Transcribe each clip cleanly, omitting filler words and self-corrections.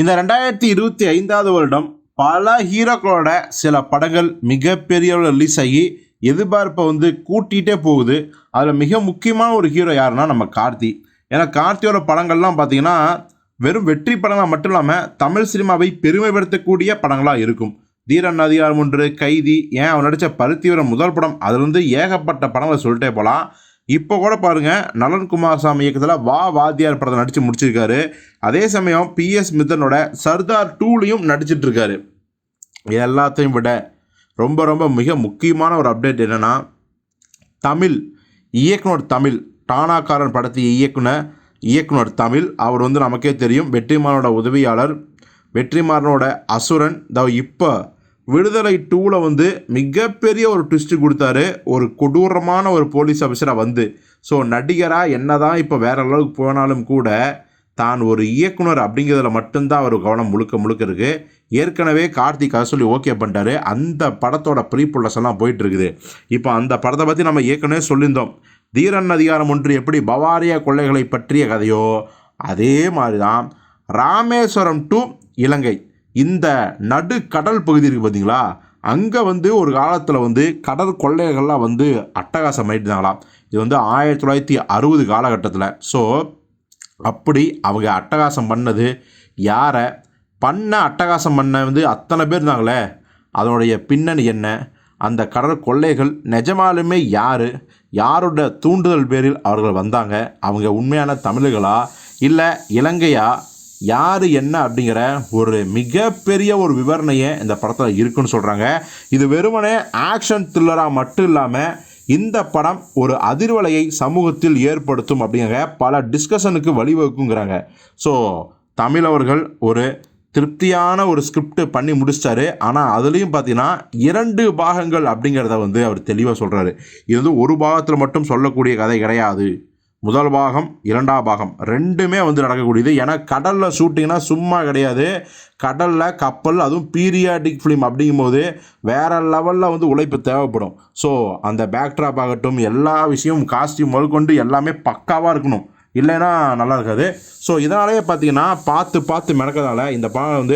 இந்த 2025வது வருடம் பல ஹீரோக்களோட சில படங்கள் மிகப்பெரிய ரிலீஸ் ஆகி எதிர்பார்ப்பை கூட்டிகிட்டே போகுது. அதில் மிக முக்கியமான ஒரு ஹீரோ யாருன்னா நம்ம கார்த்தி. ஏன்னா கார்த்தியோட படங்கள்லாம் பார்த்தீங்கன்னா வெறும் வெற்றி படங்களாக மட்டும் இல்லாமல் தமிழ் சினிமாவை பெருமைப்படுத்தக்கூடிய படங்களாக இருக்கும். தீரன் அதிகாரம் 1, கைதி, ஏன் அவர் நடித்த பருத்திவீரன் முதல் படம், அதில் ஏகப்பட்ட படங்களை சொல்லிட்டே போகலாம். இப்போ கூட பாருங்கள், நலன் குமாரசாமி இயக்கத்தில் வா வாத்தியார் படத்தை நடித்து முடிச்சிருக்காரு. அதே சமயம் PS மிதனோட சர்தார் 2லையும் நடிச்சிட்ருக்காரு. எல்லாத்தையும் விட ரொம்ப ரொம்ப மிக முக்கியமான ஒரு அப்டேட் என்னென்னா, தமிழ் டானாக்காரன் படத்தை இயக்குனர் தமிழ். அவர் நமக்கே தெரியும், வெற்றிமாறனோட உதவியாளர், வெற்றிமாறனோட அசுரன். இப்போ விடுதலை 2ல் மிகப்பெரிய ஒரு ட்விஸ்ட்டு கொடுத்தாரு. ஒரு கொடூரமான ஒரு போலீஸ் ஆஃபீஸராக ஸோ நடிகராக என்னதான் இப்போ வேற அளவுக்கு போனாலும் கூட தான் ஒரு இயக்குனர் அப்படிங்கிறதுல மட்டும்தான் அவர் கவனம் முழுக்க இருக்குது. ஏற்கனவே கார்த்திக் அதை சொல்லி ஓகே பண்ணிட்டாரு. அந்த படத்தோட ப்ரீ ப்ரொடக்ஷன் எல்லாம் போயிட்டுருக்குது. இப்போ அந்த படத்தை பற்றி நம்ம ஏற்கனவே சொல்லியிருந்தோம். தீரன் அதிகாரம் 1 எப்படி பவாரியா கொள்ளைகளை பற்றிய கதையோ, அதே மாதிரி தான் ராமேஸ்வரம் டு இலங்கை, இந்த நடு கடல் பகுதி இருக்குது பார்த்தீங்களா, அங்கே ஒரு காலத்தில் கடல் கொள்ளைகள்லாம் அட்டகாசம் ஆகிட்டுதாங்களாம். இது 1960 காலகட்டத்தில். ஸோ அப்படி அவங்க அட்டகாசம் பண்ணது யாரை அட்டகாசம் பண்ண அத்தனை பேர் இருந்தாங்களே, அதனுடைய பின்னணி என்ன, அந்த கடல் கொள்ளைகள் நிஜமாலுமே யாரோட தூண்டுதல் பேரில் அவர்கள் வந்தாங்க, அவங்க உண்மையான தமிழர்களா இல்லை இலங்கையா, யார் என்ன அப்படிங்கிற ஒரு மிகப்பெரிய ஒரு விவரணையை இந்த படத்தில் இருக்குன்னு சொல்கிறாங்க. இது வெறுமனே ஆக்ஷன் த்ரில்லராக மட்டும் இல்லாமல் இந்த படம் ஒரு அதிர்வலையை சமூகத்தில் ஏற்படுத்தும் அப்படிங்கிற பல டிஸ்கஷனுக்கு வழிவகுக்குங்கிறாங்க. ஸோ தமிழ் அவர்கள் ஒரு திருப்தியான ஒரு ஸ்கிரிப்ட் பண்ணி முடிச்சிட்டாரு. ஆனால் அதுலேயும் பார்த்தீங்கன்னா 2 பாகங்கள் அப்படிங்கிறத அவர் தெளிவாக சொல்கிறாரு. இது ஒரு பாகத்தில் மட்டும் சொல்லக்கூடிய கதை கிடையாது. முதல் பாகம், 2ஆம் பாகம் ரெண்டுமே நடக்கக்கூடியது. ஏன்னா கடலில் ஷூட்டிங்னா சும்மா கிடையாது. கடலில் கப்பல், அதுவும் பீரியாடிக் ஃபிலிம் அப்படிங்கும்போது வேறு லெவலில் உழைப்பு தேவைப்படும். ஸோ அந்த பேக்ட்ராப் ஆகட்டும், எல்லா விஷயமும் காஸ்டியூம் முதற்கொண்டு எல்லாமே பக்காவாக இருக்கணும், இல்லைன்னா நல்லா இருக்காது. ஸோ இதனாலேயே பார்த்தீங்கன்னா பார்த்து மெனக்கிறதால இந்த பாகம்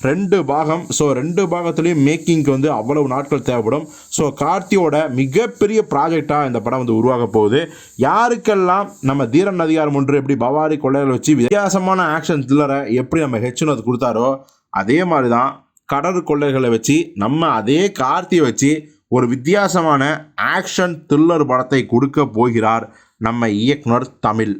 2 பாகம். ஸோ 2 பாகத்துலேயும் மேக்கிங்க்கு அவ்வளவு நாட்கள் தேவைப்படும். ஸோ கார்த்தியோட மிகப்பெரிய ப்ராஜெக்டாக இந்த படம் உருவாக போகுது. யாருக்கெல்லாம் நம்ம தீரன் அதிகாரம் 1 எப்படி பவாரி கொள்ளைகளை வச்சு வித்தியாசமான ஆக்ஷன் த்ரில்லரை எப்படி நம்ம ஹெச்னு கொடுத்தாரோ, அதே மாதிரி தான் கடல் கொள்ளைகளை வச்சு நம்ம அதே கார்த்தியை வச்சு ஒரு வித்தியாசமான ஆக்ஷன் த்ரில்லர் படத்தை கொடுக்க போகிறார் நம்ம இயக்குனர் தமிழ்.